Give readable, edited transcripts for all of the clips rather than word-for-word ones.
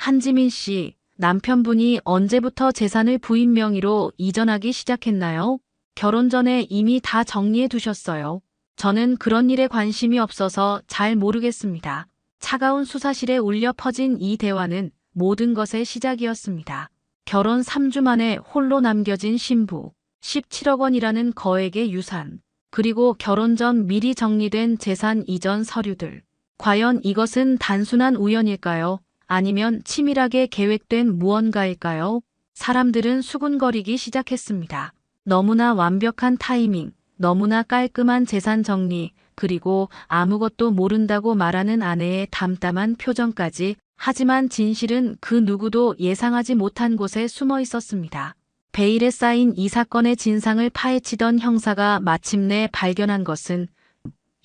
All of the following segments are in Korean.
한지민 씨, 남편분이 언제부터 재산을 부인 명의로 이전하기 시작했나요? 결혼 전에 이미 다 정리해 두셨어요. 저는 그런 일에 관심이 없어서 잘 모르겠습니다. 차가운 수사실에 울려 퍼진 이 대화는 모든 것의 시작이었습니다. 결혼 3주 만에 홀로 남겨진 신부, 17억 원이라는 거액의 유산, 그리고 결혼 전 미리 정리된 재산 이전 서류들. 과연 이것은 단순한 우연일까요? 아니면 치밀하게 계획된 무언가일까요? 사람들은 수군거리기 시작했습니다. 너무나 완벽한 타이밍, 너무나 깔끔한 재산 정리, 그리고 아무것도 모른다고 말하는 아내의 담담한 표정까지. 하지만 진실은 그 누구도 예상하지 못한 곳에 숨어 있었습니다. 베일에 쌓인 이 사건의 진상을 파헤치던 형사가 마침내 발견한 것은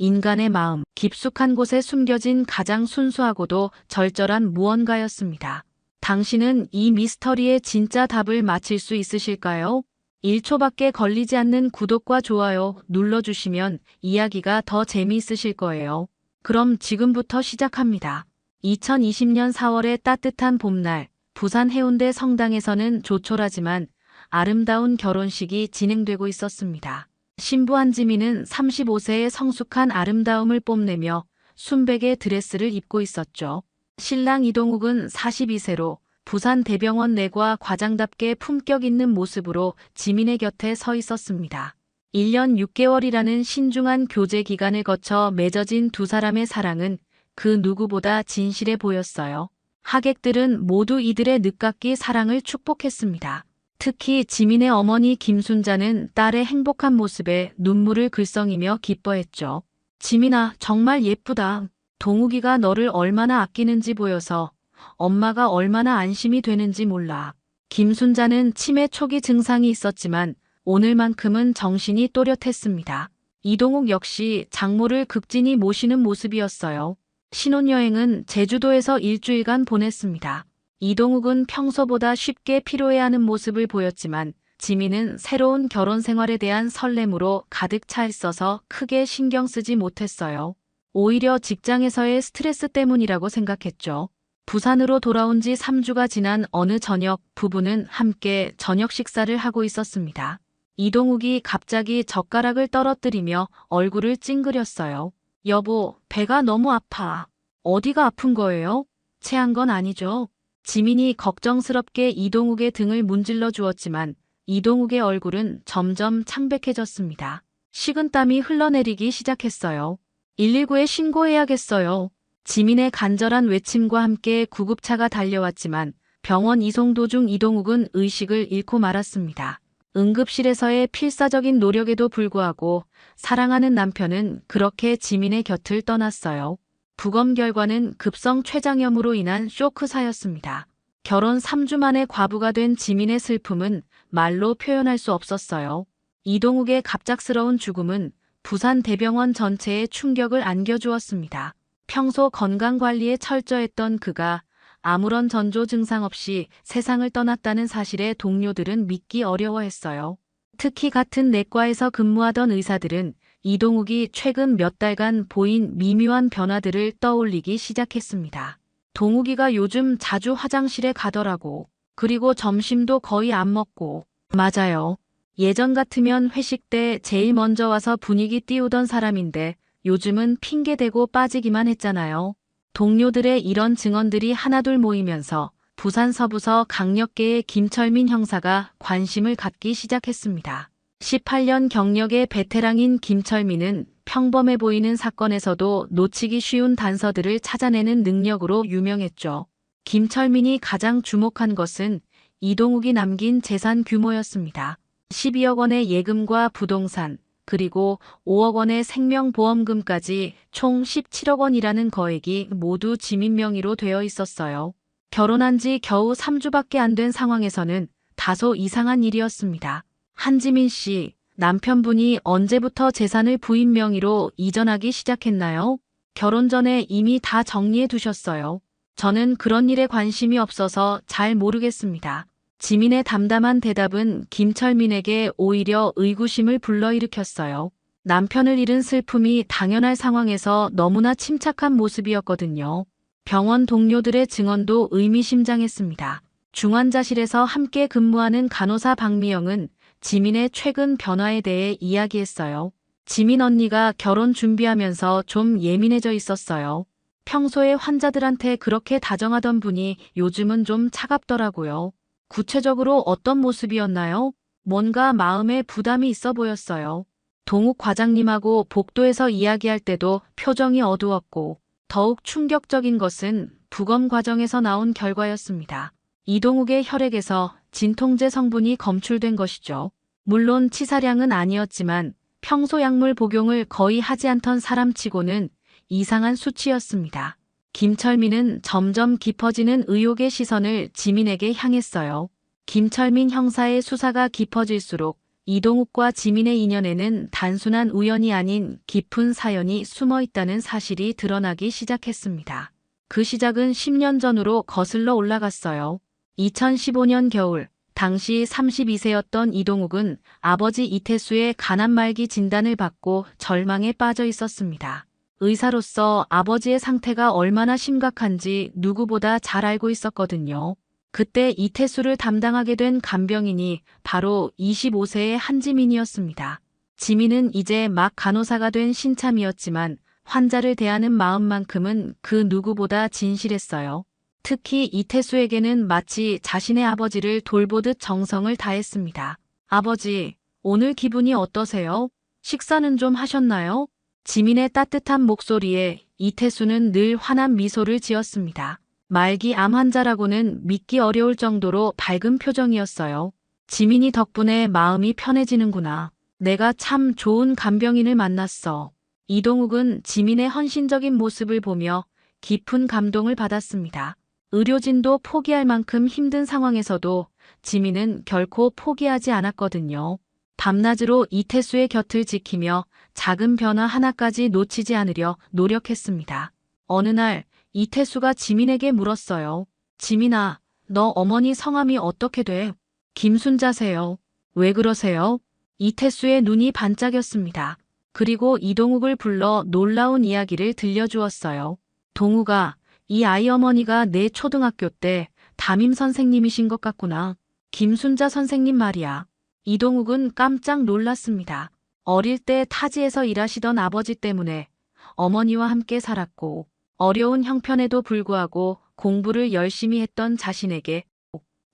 인간의 마음 깊숙한 곳에 숨겨진 가장 순수하고도 절절한 무언가였습니다. 당신은 이 미스터리의 진짜 답을 맞힐 수 있으실까요? 1초밖에 걸리지 않는 구독과 좋아요 눌러주시면 이야기가 더 재미있으실 거예요. 그럼 지금부터 시작합니다. 2020년 4월의 따뜻한 봄날, 부산 해운대 성당에서는 조촐하지만 아름다운 결혼식이 진행되고 있었습니다. 신부 한지민은 35세의 성숙한 아름다움을 뽐내며 순백의 드레스를 입고 있었죠. 신랑 이동욱은 42세로 부산 대병원 내과 과장답게 품격 있는 모습으로 지민의 곁에 서 있었습니다. 1년 6개월이라는 신중한 교제 기간을 거쳐 맺어진 두 사람의 사랑은 그 누구보다 진실해 보였어요. 하객들은 모두 이들의 늦깎이 사랑을 축복했습니다. 특히 지민의 어머니 김순자는 딸의 행복한 모습에 눈물을 글썽이며 기뻐했죠. 지민아, 정말 예쁘다. 동욱이가 너를 얼마나 아끼는지 보여서 엄마가 얼마나 안심이 되는지 몰라. 김순자는 치매 초기 증상이 있었지만 오늘만큼은 정신이 또렷했습니다. 이동욱 역시 장모를 극진히 모시는 모습이었어요. 신혼여행은 제주도에서 일주일간 보냈습니다. 이동욱은 평소보다 쉽게 피로해하는 모습을 보였지만 지민은 새로운 결혼 생활에 대한 설렘으로 가득 차 있어서 크게 신경 쓰지 못했어요. 오히려 직장에서의 스트레스 때문이라고 생각했죠. 부산으로 돌아온 지 3주가 지난 어느 저녁 부부는 함께 저녁 식사를 하고 있었습니다. 이동욱이 갑자기 젓가락을 떨어뜨리며 얼굴을 찡그렸어요. 여보, 배가 너무 아파. 어디가 아픈 거예요? 체한 건 아니죠? 지민이 걱정스럽게 이동욱의 등을 문질러 주었지만 이동욱의 얼굴은 점점 창백해졌습니다. 식은땀이 흘러내리기 시작했어요. 119에 신고해야겠어요. 지민의 간절한 외침과 함께 구급차가 달려왔지만 병원 이송 도중 이동욱은 의식을 잃고 말았습니다. 응급실에서의 필사적인 노력에도 불구하고 사랑하는 남편은 그렇게 지민의 곁을 떠났어요. 부검 결과는 급성 췌장염으로 인한 쇼크사였습니다. 결혼 3주 만에 과부가 된 지민의 슬픔은 말로 표현할 수 없었어요. 이동욱의 갑작스러운 죽음은 부산 대병원 전체에 충격을 안겨주었습니다. 평소 건강관리에 철저했던 그가 아무런 전조 증상 없이 세상을 떠났다는 사실에 동료들은 믿기 어려워했어요. 특히 같은 내과에서 근무하던 의사들은 이동욱이 최근 몇 달간 보인 미묘한 변화들을 떠올리기 시작했습니다. 동욱이가 요즘 자주 화장실에 가더라고. 그리고 점심도 거의 안 먹고. 맞아요. 예전 같으면 회식 때 제일 먼저 와서 분위기 띄우던 사람인데 요즘은 핑계대고 빠지기만 했잖아요. 동료들의 이런 증언들이 하나둘 모이면서 부산 서부서 강력계의 김철민 형사가 관심을 갖기 시작했습니다. 18년 경력의 베테랑인 김철민은 평범해 보이는 사건에서도 놓치기 쉬운 단서들을 찾아내는 능력으로 유명했죠. 김철민이 가장 주목한 것은 이동욱이 남긴 재산 규모였습니다. 12억 원의 예금과 부동산, 그리고 5억 원의 생명보험금까지 총 17억 원이라는 거액이 모두 지민 명의로 되어 있었어요. 결혼한 지 겨우 3주밖에 안 된 상황에서는 다소 이상한 일이었습니다. 한지민 씨, 남편분이 언제부터 재산을 부인 명의로 이전하기 시작했나요? 결혼 전에 이미 다 정리해 두셨어요. 저는 그런 일에 관심이 없어서 잘 모르겠습니다. 지민의 담담한 대답은 김철민에게 오히려 의구심을 불러일으켰어요. 남편을 잃은 슬픔이 당연할 상황에서 너무나 침착한 모습이었거든요. 병원 동료들의 증언도 의미심장했습니다. 중환자실에서 함께 근무하는 간호사 박미영은 지민의 최근 변화에 대해 이야기했어요. 지민 언니가 결혼 준비하면서 좀 예민해져 있었어요. 평소에 환자들한테 그렇게 다정하던 분이 요즘은 좀 차갑더라고요. 구체적으로 어떤 모습이었나요? 뭔가 마음에 부담이 있어 보였어요. 동욱 과장님하고 복도에서 이야기할 때도 표정이 어두웠고 더욱 충격적인 것은 부검 과정에서 나온 결과였습니다. 이동욱의 혈액에서 진통제 성분이 검출된 것이죠. 물론 치사량은 아니었지만 평소 약물 복용을 거의 하지 않던 사람치고는 이상한 수치였습니다. 김철민은 점점 깊어지는 의혹의 시선을 지민에게 향했어요. 김철민 형사의 수사가 깊어질수록 이동욱과 지민의 인연에는 단순한 우연이 아닌 깊은 사연이 숨어 있다는 사실이 드러나기 시작했습니다. 그 시작은 10년 전으로 거슬러 올라갔어요. 2015년 겨울, 당시 32세였던 이동욱은 아버지 이태수의 간암말기 진단을 받고 절망에 빠져 있었습니다. 의사로서 아버지의 상태가 얼마나 심각한지 누구보다 잘 알고 있었거든요. 그때 이태수를 담당하게 된 간병인이 바로 25세의 한지민이었습니다. 지민은 이제 막 간호사가 된 신참이었지만 환자를 대하는 마음만큼은 그 누구보다 진실했어요. 특히 이태수에게는 마치 자신의 아버지를 돌보듯 정성을 다했습니다. 아버지, 오늘 기분이 어떠세요? 식사는 좀 하셨나요? 지민의 따뜻한 목소리에 이태수는 늘 환한 미소를 지었습니다. 말기 암 환자라고는 믿기 어려울 정도로 밝은 표정이었어요. 지민이 덕분에 마음이 편해지는구나. 내가 참 좋은 간병인을 만났어. 이동욱은 지민의 헌신적인 모습을 보며 깊은 감동을 받았습니다. 의료진도 포기할 만큼 힘든 상황에서도 지민은 결코 포기하지 않았거든요. 밤낮으로 이태수의 곁을 지키며 작은 변화 하나까지 놓치지 않으려 노력했습니다. 어느 날 이태수가 지민에게 물었어요. 지민아, 너 어머니 성함이 어떻게 돼? 김순자세요. 왜 그러세요? 이태수의 눈이 반짝였습니다. 그리고 이동욱을 불러 놀라운 이야기를 들려주었어요. 동욱아, 이 아이 어머니가 내 초등학교 때 담임 선생님이신 것 같구나. 김순자 선생님 말이야. 이동욱은 깜짝 놀랐습니다. 어릴 때 타지에서 일하시던 아버지 때문에 어머니와 함께 살았고 어려운 형편에도 불구하고 공부를 열심히 했던 자신에게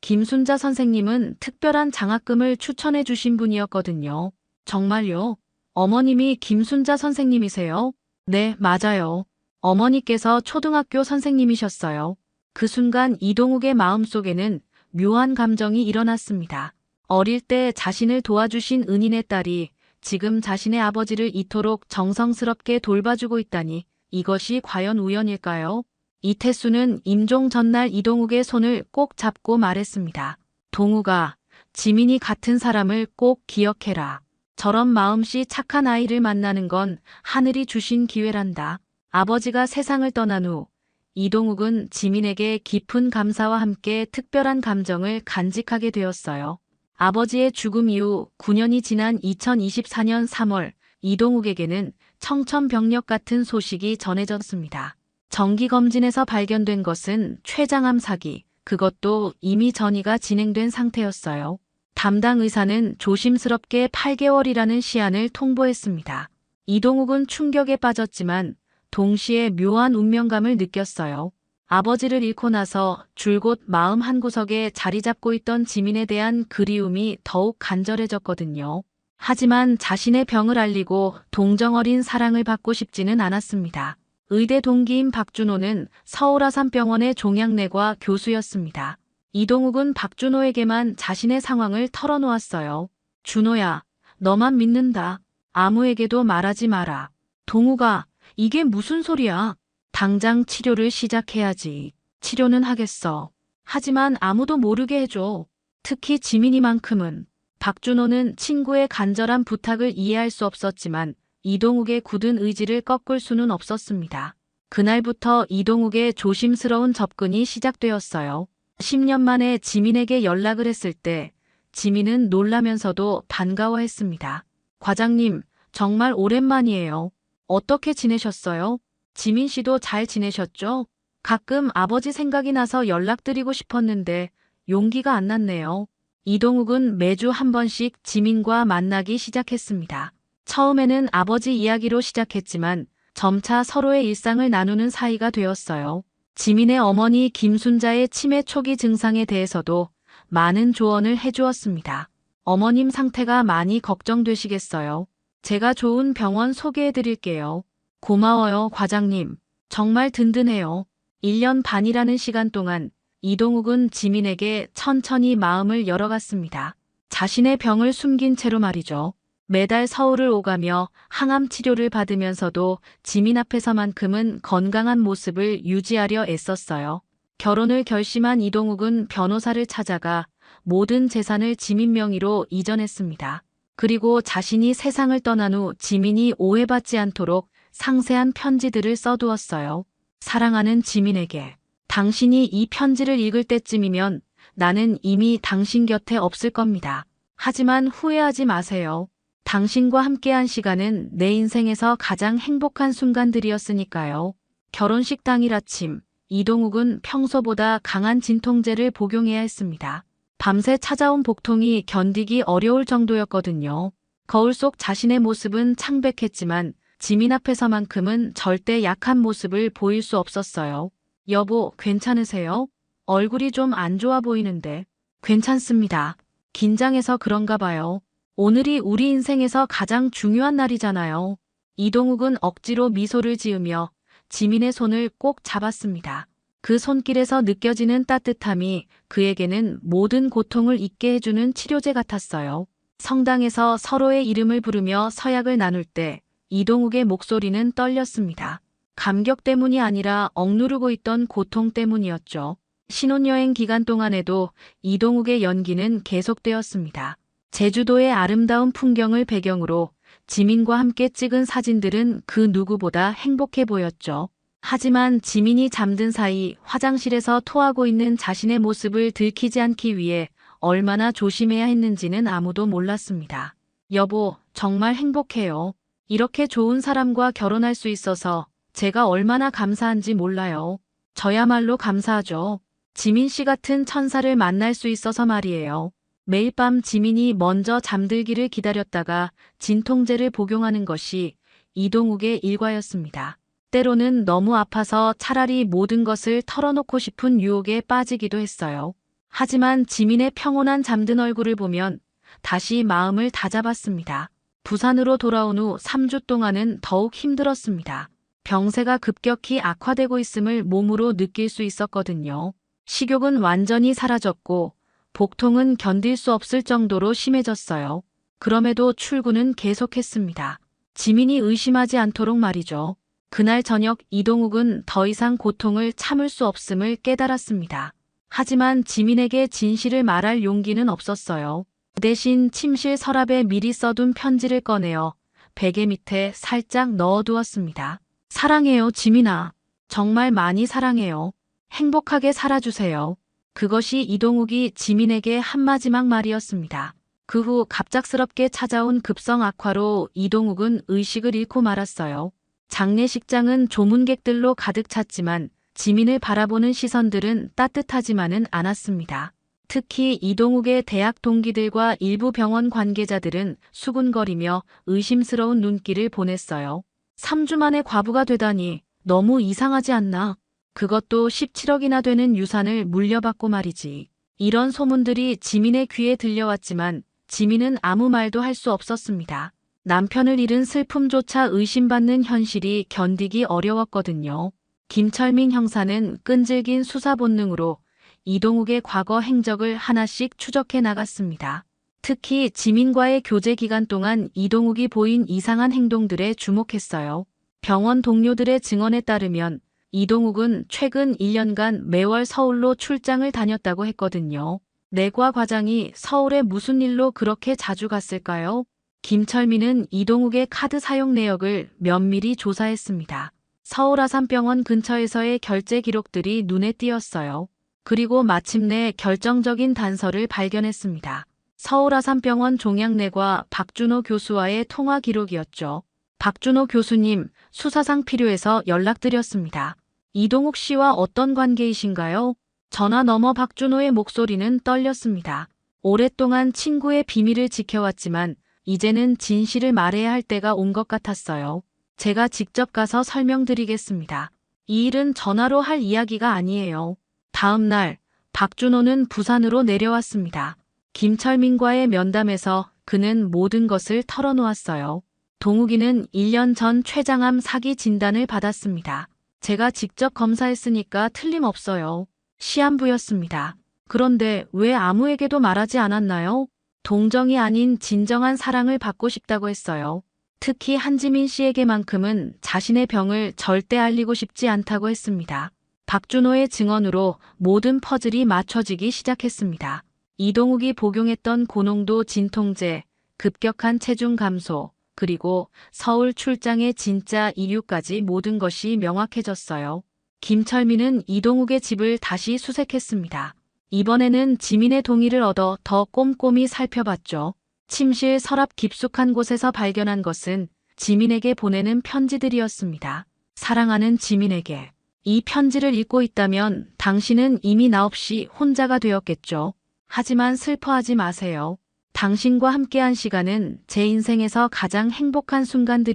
김순자 선생님은 특별한 장학금을 추천해 주신 분이었거든요. 정말요? 어머님이 김순자 선생님이세요? 네, 맞아요. 어머니께서 초등학교 선생님이셨어요. 그 순간 이동욱의 마음속에는 묘한 감정이 일어났습니다. 어릴 때 자신을 도와주신 은인의 딸이 지금 자신의 아버지를 이토록 정성스럽게 돌봐주고 있다니 이것이 과연 우연일까요? 이태수는 임종 전날 이동욱의 손을 꼭 잡고 말했습니다. 동욱아, 지민이 같은 사람을 꼭 기억해라. 저런 마음씨 착한 아이를 만나는 건 하늘이 주신 기회란다. 아버지가 세상을 떠난 후 이동욱은 지민에게 깊은 감사와 함께 특별한 감정을 간직하게 되었어요. 아버지의 죽음 이후 9년이 지난 2024년 3월 이동욱에게는 청천벽력 같은 소식이 전해졌습니다. 정기검진에서 발견된 것은 췌장암 사기, 그것도 이미 전이가 진행된 상태였어요. 담당 의사는 조심스럽게 8개월이라는 시한을 통보했습니다. 이동욱은 충격에 빠졌지만 동시에 묘한 운명감을 느꼈어요. 아버지를 잃고 나서 줄곧 마음 한구석에 자리 잡고 있던 지민에 대한 그리움이 더욱 간절해졌거든요. 하지만 자신의 병을 알리고 동정어린 사랑을 받고 싶지는 않았습니다. 의대 동기인 박준호는 서울아산병원의 종양내과 교수였습니다. 이동욱은 박준호에게만 자신의 상황을 털어놓았어요. 준호야, 너만 믿는다. 아무에게도 말하지 마라. 동욱아, 이게 무슨 소리야? 당장 치료를 시작해야지. 치료는 하겠어. 하지만 아무도 모르게 해줘. 특히 지민이만큼은. 박준호는 친구의 간절한 부탁을 이해할 수 없었지만 이동욱의 굳은 의지를 꺾을 수는 없었습니다. 그날부터 이동욱의 조심스러운 접근이 시작되었어요. 10년 만에 지민에게 연락을 했을 때 지민은 놀라면서도 반가워했습니다. 과장님, 정말 오랜만이에요. 어떻게 지내셨어요? 지민 씨도 잘 지내셨죠? 가끔 아버지 생각이 나서 연락드리고 싶었는데 용기가 안 났네요. 이동욱은 매주 한 번씩 지민과 만나기 시작했습니다. 처음에는 아버지 이야기로 시작했지만 점차 서로의 일상을 나누는 사이가 되었어요. 지민의 어머니 김순자의 치매 초기 증상에 대해서도 많은 조언을 해주었습니다. 어머님 상태가 많이 걱정되시겠어요. 제가 좋은 병원 소개해 드릴게요. 고마워요, 과장님. 정말 든든해요. 1년 반이라는 시간 동안 이동욱은 지민에게 천천히 마음을 열어갔습니다. 자신의 병을 숨긴 채로 말이죠. 매달 서울을 오가며 항암 치료를 받으면서도 지민 앞에서만큼은 건강한 모습을 유지하려 애썼어요. 결혼을 결심한 이동욱은 변호사를 찾아가 모든 재산을 지민 명의로 이전했습니다. 그리고 자신이 세상을 떠난 후 지민이 오해받지 않도록 상세한 편지들을 써두었어요. 사랑하는 지민에게. 당신이 이 편지를 읽을 때쯤이면 나는 이미 당신 곁에 없을 겁니다. 하지만 후회하지 마세요. 당신과 함께한 시간은 내 인생에서 가장 행복한 순간들이었으니까요. 결혼식 당일 아침, 이동욱은 평소보다 강한 진통제를 복용해야 했습니다. 밤새 찾아온 복통이 견디기 어려울 정도였거든요. 거울 속 자신의 모습은 창백했지만 지민 앞에서만큼은 절대 약한 모습을 보일 수 없었어요. 여보, 괜찮으세요? 얼굴이 좀 안 좋아 보이는데. 괜찮습니다. 긴장해서 그런가 봐요. 오늘이 우리 인생에서 가장 중요한 날이잖아요. 이동욱은 억지로 미소를 지으며 지민의 손을 꼭 잡았습니다. 그 손길에서 느껴지는 따뜻함이 그에게는 모든 고통을 잊게 해주는 치료제 같았어요. 성당에서 서로의 이름을 부르며 서약을 나눌 때 이동욱의 목소리는 떨렸습니다. 감격 때문이 아니라 억누르고 있던 고통 때문이었죠. 신혼여행 기간 동안에도 이동욱의 연기는 계속되었습니다. 제주도의 아름다운 풍경을 배경으로 지민과 함께 찍은 사진들은 그 누구보다 행복해 보였죠. 하지만 지민이 잠든 사이 화장실에서 토하고 있는 자신의 모습을 들키지 않기 위해 얼마나 조심해야 했는지는 아무도 몰랐습니다. 여보, 정말 행복해요. 이렇게 좋은 사람과 결혼할 수 있어서 제가 얼마나 감사한지 몰라요. 저야말로 감사하죠. 지민 씨 같은 천사를 만날 수 있어서 말이에요. 매일 밤 지민이 먼저 잠들기를 기다렸다가 진통제를 복용하는 것이 이동욱의 일과였습니다. 때로는 너무 아파서 차라리 모든 것을 털어놓고 싶은 유혹에 빠지기도 했어요. 하지만 지민의 평온한 잠든 얼굴을 보면 다시 마음을 다잡았습니다. 부산으로 돌아온 후 3주 동안은 더욱 힘들었습니다. 병세가 급격히 악화되고 있음을 몸으로 느낄 수 있었거든요. 식욕은 완전히 사라졌고 복통은 견딜 수 없을 정도로 심해졌어요. 그럼에도 출근은 계속했습니다. 지민이 의심하지 않도록 말이죠. 그날 저녁 이동욱은 더 이상 고통을 참을 수 없음을 깨달았습니다. 하지만 지민에게 진실을 말할 용기는 없었어요. 대신 침실 서랍에 미리 써둔 편지를 꺼내어 베개 밑에 살짝 넣어두었습니다. 사랑해요, 지민아. 정말 많이 사랑해요. 행복하게 살아주세요. 그것이 이동욱이 지민에게 한 마지막 말이었습니다. 그 후 갑작스럽게 찾아온 급성 악화로 이동욱은 의식을 잃고 말았어요. 장례식장은 조문객들로 가득 찼지만 지민을 바라보는 시선들은 따뜻하지만은 않았습니다. 특히 이동욱의 대학 동기들과 일부 병원 관계자들은 수군거리며 의심스러운 눈길을 보냈어요. 3주 만에 과부가 되다니 너무 이상하지 않나? 그것도 17억이나 되는 유산을 물려받고 말이지. 이런 소문들이 지민의 귀에 들려왔지만 지민은 아무 말도 할 수 없었습니다. 남편을 잃은 슬픔조차 의심받는 현실이 견디기 어려웠거든요. 김철민 형사는 끈질긴 수사 본능으로 이동욱의 과거 행적을 하나씩 추적해 나갔습니다. 특히 지민과의 교제 기간 동안 이동욱이 보인 이상한 행동들에 주목했어요. 병원 동료들의 증언에 따르면 이동욱은 최근 1년간 매월 서울로 출장을 다녔다고 했거든요. 내과 과장이 서울에 무슨 일로 그렇게 자주 갔을까요? 김철민은 이동욱의 카드 사용 내역을 면밀히 조사했습니다. 서울 아산병원 근처에서의 결제 기록들이 눈에 띄었어요. 그리고 마침내 결정적인 단서를 발견했습니다. 서울 아산병원 종양내과 박준호 교수와의 통화 기록이었죠. 박준호 교수님, 수사상 필요해서 연락드렸습니다. 이동욱 씨와 어떤 관계이신가요? 전화 너머 박준호의 목소리는 떨렸습니다. 오랫동안 친구의 비밀을 지켜왔지만 이제는 진실을 말해야 할 때가 온 것 같았어요. 제가 직접 가서 설명드리겠습니다. 이 일은 전화로 할 이야기가 아니에요. 다음 날 박준호는 부산으로 내려왔습니다. 김철민과의 면담에서 그는 모든 것을 털어놓았어요. 동욱이는 1년 전 췌장암 사기 진단을 받았습니다. 제가 직접 검사했으니까 틀림없어요. 시한부였습니다. 그런데 왜 아무에게도 말하지 않았나요? 동정이 아닌 진정한 사랑을 받고 싶다고 했어요. 특히 한지민 씨에게만큼은 자신의 병을 절대 알리고 싶지 않다고 했습니다. 박준호의 증언으로 모든 퍼즐이 맞춰지기 시작했습니다. 이동욱이 복용했던 고농도 진통제, 급격한 체중 감소, 그리고 서울 출장의 진짜 이유까지 모든 것이 명확해졌어요. 김철민은 이동욱의 집을 다시 수색했습니다. 이번에는 지민의 동의를 얻어 더 꼼꼼히 살펴봤죠. 침실 서랍 깊숙한 곳에서 발견한 것은 지민에게 보내는 편지들이었습니다. 사랑하는 지민에게. 이 편지를 읽고 있다면 당신은 이미 나 없이 혼자가 되었겠죠. 하지만 슬퍼하지 마세요. 당신과 함께한 시간은 제 인생에서 가장 행복한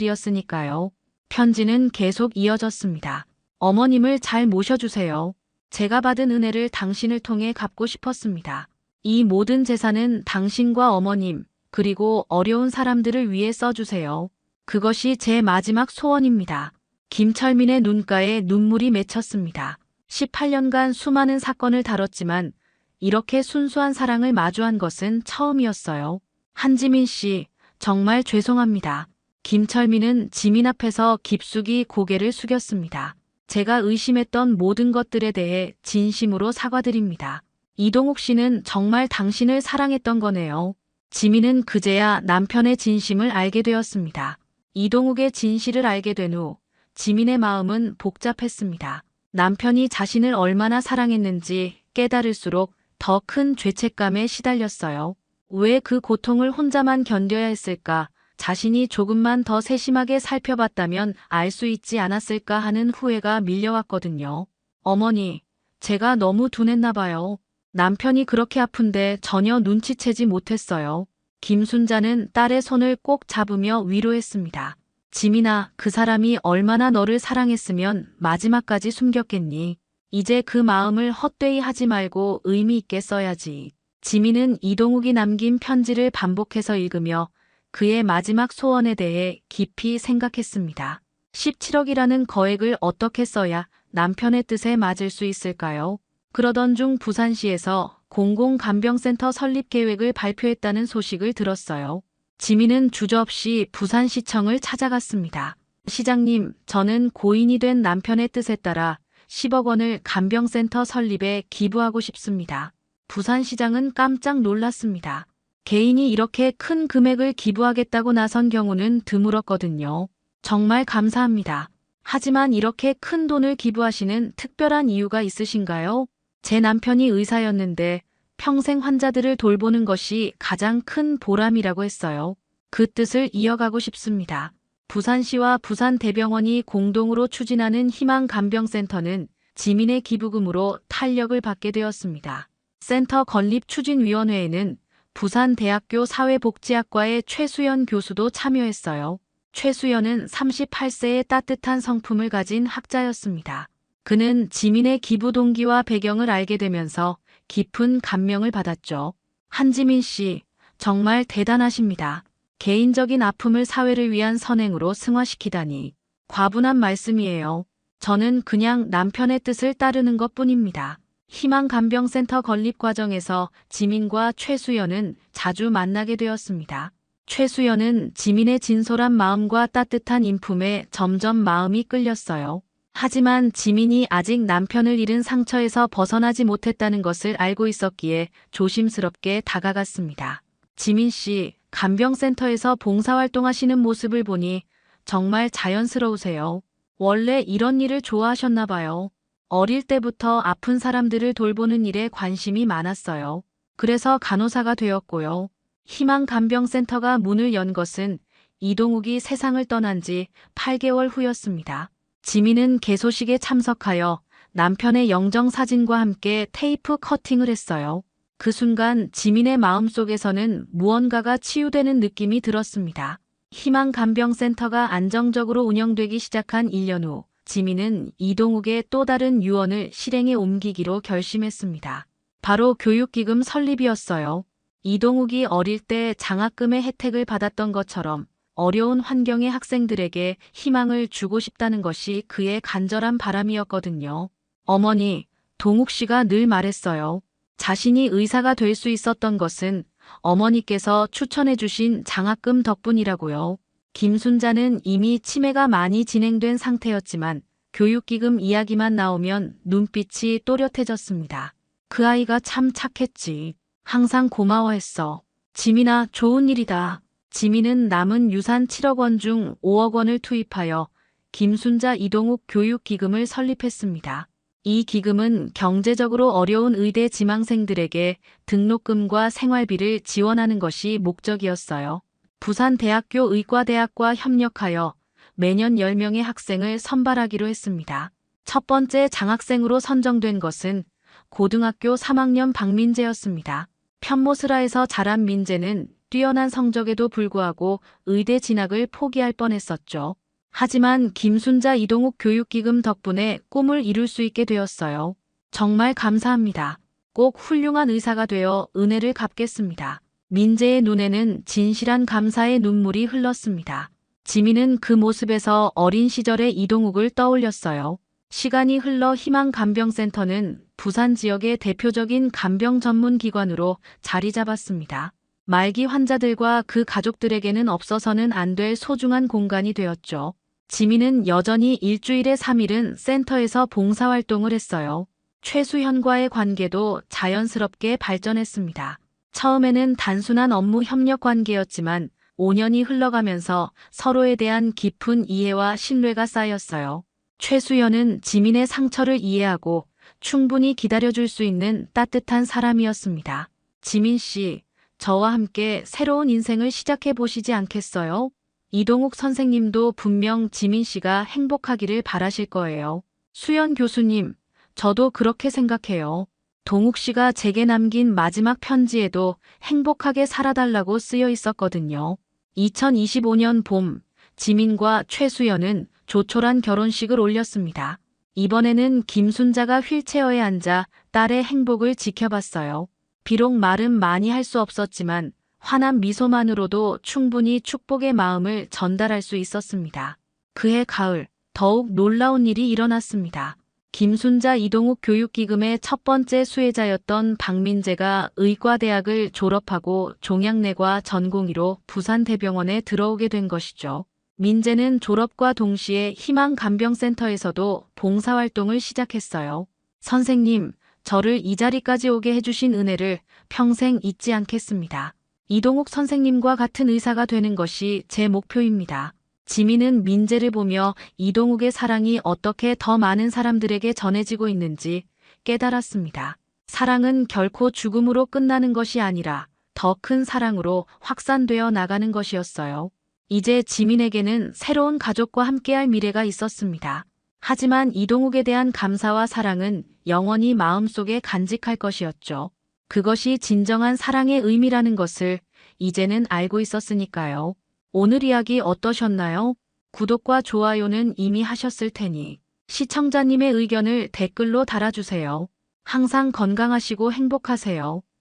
순간들이었으니까요. 편지는 계속 이어졌습니다. 어머님을 잘 모셔주세요. 제가 받은 은혜를 당신을 통해 갚고 싶었습니다. 이 모든 재산은 당신과 어머님, 그리고 어려운 사람들을 위해 써주세요. 그것이 제 마지막 소원입니다. 김철민의 눈가에 눈물이 맺혔습니다. 18년간 수많은 사건을 다뤘지만 이렇게 순수한 사랑을 마주한 것은 처음이었어요. 한지민 씨, 정말 죄송합니다. 김철민은 지민 앞에서 깊숙이 고개를 숙였습니다. 제가 의심했던 모든 것들에 대해 진심으로 사과드립니다. 이동욱 씨는 정말 당신을 사랑했던 거네요. 지민은 그제야 남편의 진심을 알게 되었습니다. 이동욱의 진실을 알게 된 후 지민의 마음은 복잡했습니다. 남편이 자신을 얼마나 사랑했는지 깨달을수록 더 큰 죄책감에 시달렸어요. 왜 그 고통을 혼자만 견뎌야 했을까? 자신이 조금만 더 세심하게 살펴봤다면 알 수 있지 않았을까 하는 후회가 밀려왔거든요. 어머니, 제가 너무 둔했나 봐요. 남편이 그렇게 아픈데 전혀 눈치채지 못했어요. 김순자는 딸의 손을 꼭 잡으며 위로했습니다. 지민아, 그 사람이 얼마나 너를 사랑했으면 마지막까지 숨겼겠니? 이제 그 마음을 헛되이 하지 말고 의미 있게 써야지. 지민은 이동욱이 남긴 편지를 반복해서 읽으며 그의 마지막 소원에 대해 깊이 생각했습니다. 17억이라는 거액을 어떻게 써야 남편의 뜻에 맞을 수 있을까요? 그러던 중 부산시에서 공공간병센터 설립 계획을 발표했다는 소식을 들었어요. 지민은 주저없이 부산시청을 찾아갔습니다. 시장님, 저는 고인이 된 남편의 뜻에 따라 10억 원을 간병센터 설립에 기부하고 싶습니다. 부산시장은 깜짝 놀랐습니다. 개인이 이렇게 큰 금액을 기부하겠다고 나선 경우는 드물었거든요. 정말 감사합니다. 하지만 이렇게 큰 돈을 기부하시는 특별한 이유가 있으신가요? 제 남편이 의사였는데 평생 환자들을 돌보는 것이 가장 큰 보람이라고 했어요. 그 뜻을 이어가고 싶습니다. 부산시와 부산대병원이 공동으로 추진하는 희망간병센터는 지민의 기부금으로 탄력을 받게 되었습니다. 센터 건립추진위원회에는 부산대학교 사회복지학과의 최수연 교수도 참여했어요. 최수연은 38세의 따뜻한 성품을 가진 학자였습니다. 그는 지민의 기부 동기와 배경을 알게 되면서 깊은 감명을 받았죠. 한지민 씨, 정말 대단하십니다. 개인적인 아픔을 사회를 위한 선행으로 승화시키다니. 과분한 말씀이에요. 저는 그냥 남편의 뜻을 따르는 것뿐입니다. 희망간병센터 건립 과정에서 지민과 최수연은 자주 만나게 되었습니다. 최수연은 지민의 진솔한 마음과 따뜻한 인품에 점점 마음이 끌렸어요. 하지만 지민이 아직 남편을 잃은 상처에서 벗어나지 못했다는 것을 알고 있었기에 조심스럽게 다가갔습니다. 지민 씨, 간병센터에서 봉사활동하시는 모습을 보니 정말 자연스러우세요. 원래 이런 일을 좋아하셨나 봐요. 어릴 때부터 아픈 사람들을 돌보는 일에 관심이 많았어요. 그래서 간호사가 되었고요. 희망간병센터가 문을 연 것은 이동욱이 세상을 떠난 지 8개월 후였습니다. 지민은 개소식에 참석하여 남편의 영정 사진과 함께 테이프 커팅을 했어요. 그 순간 지민의 마음속에서는 무언가가 치유되는 느낌이 들었습니다. 희망간병센터가 안정적으로 운영되기 시작한 1년 후, 지민은 이동욱의 또 다른 유언을 실행에 옮기기로 결심했습니다. 바로 교육기금 설립이었어요. 이동욱이 어릴 때 장학금의 혜택을 받았던 것처럼 어려운 환경의 학생들에게 희망을 주고 싶다는 것이 그의 간절한 바람이었거든요. 어머니, 동욱 씨가 늘 말했어요. 자신이 의사가 될 수 있었던 것은 어머니께서 추천해 주신 장학금 덕분이라고요. 김순자는 이미 치매가 많이 진행된 상태였지만 교육기금 이야기만 나오면 눈빛이 또렷해졌습니다. 그 아이가 참 착했지. 항상 고마워했어. 지민아, 좋은 일이다. 지민은 남은 유산 7억 원 중 5억 원을 투입하여 김순자 이동욱 교육기금을 설립했습니다. 이 기금은 경제적으로 어려운 의대 지망생들에게 등록금과 생활비를 지원하는 것이 목적이었어요. 부산대학교 의과대학과 협력하여 매년 10명의 학생을 선발하기로 했습니다. 첫 번째 장학생으로 선정된 것은 고등학교 3학년 박민재였습니다. 편모스라에서 자란 민재는 뛰어난 성적에도 불구하고 의대 진학을 포기할 뻔했었죠. 하지만 김순자 이동욱 교육기금 덕분에 꿈을 이룰 수 있게 되었어요. 정말 감사합니다. 꼭 훌륭한 의사가 되어 은혜를 갚겠습니다. 민재의 눈에는 진실한 감사의 눈물이 흘렀습니다. 지민은 그 모습에서 어린 시절의 이동욱을 떠올렸어요. 시간이 흘러 희망간병센터는 부산 지역의 대표적인 간병 전문 기관으로 자리 잡았습니다. 말기 환자들과 그 가족들에게는 없어서는 안 될 소중한 공간이 되었죠. 지민은 여전히 일주일에 3일은 센터에서 봉사활동을 했어요. 최수현과의 관계도 자연스럽게 발전했습니다. 처음에는 단순한 업무 협력 관계였지만 5년이 흘러가면서 서로에 대한 깊은 이해와 신뢰가 쌓였어요. 최수연은 지민의 상처를 이해하고 충분히 기다려줄 수 있는 따뜻한 사람이었습니다. 지민 씨, 저와 함께 새로운 인생을 시작해 보시지 않겠어요? 이동욱 선생님도 분명 지민 씨가 행복하기를 바라실 거예요. 수연 교수님, 저도 그렇게 생각해요. 동욱 씨가 제게 남긴 마지막 편지에도 행복하게 살아달라고 쓰여 있었거든요. 2025년 봄, 지민과 최수연은 조촐한 결혼식을 올렸습니다. 이번에는 김순자가 휠체어에 앉아 딸의 행복을 지켜봤어요. 비록 말은 많이 할 수 없었지만 환한 미소만으로도 충분히 축복의 마음을 전달할 수 있었습니다. 그해 가을, 더욱 놀라운 일이 일어났습니다. 김순자 이동욱 교육기금의 첫 번째 수혜자였던 박민재가 의과대학을 졸업하고 종양내과 전공의로 부산대병원에 들어오게 된 것이죠. 민재는 졸업과 동시에 희망간병센터에서도 봉사활동을 시작했어요. 선생님, 저를 이 자리까지 오게 해주신 은혜를 평생 잊지 않겠습니다. 이동욱 선생님과 같은 의사가 되는 것이 제 목표입니다. 지민은 민재를 보며 이동욱의 사랑이 어떻게 더 많은 사람들에게 전해지고 있는지 깨달았습니다. 사랑은 결코 죽음으로 끝나는 것이 아니라 더 큰 사랑으로 확산되어 나가는 것이었어요. 이제 지민에게는 새로운 가족과 함께할 미래가 있었습니다. 하지만 이동욱에 대한 감사와 사랑은 영원히 마음속에 간직할 것이었죠. 그것이 진정한 사랑의 의미라는 것을 이제는 알고 있었으니까요. 오늘 이야기 어떠셨나요? 구독과 좋아요는 이미 하셨을 테니 시청자님의 의견을 댓글로 달아주세요. 항상 건강하시고 행복하세요.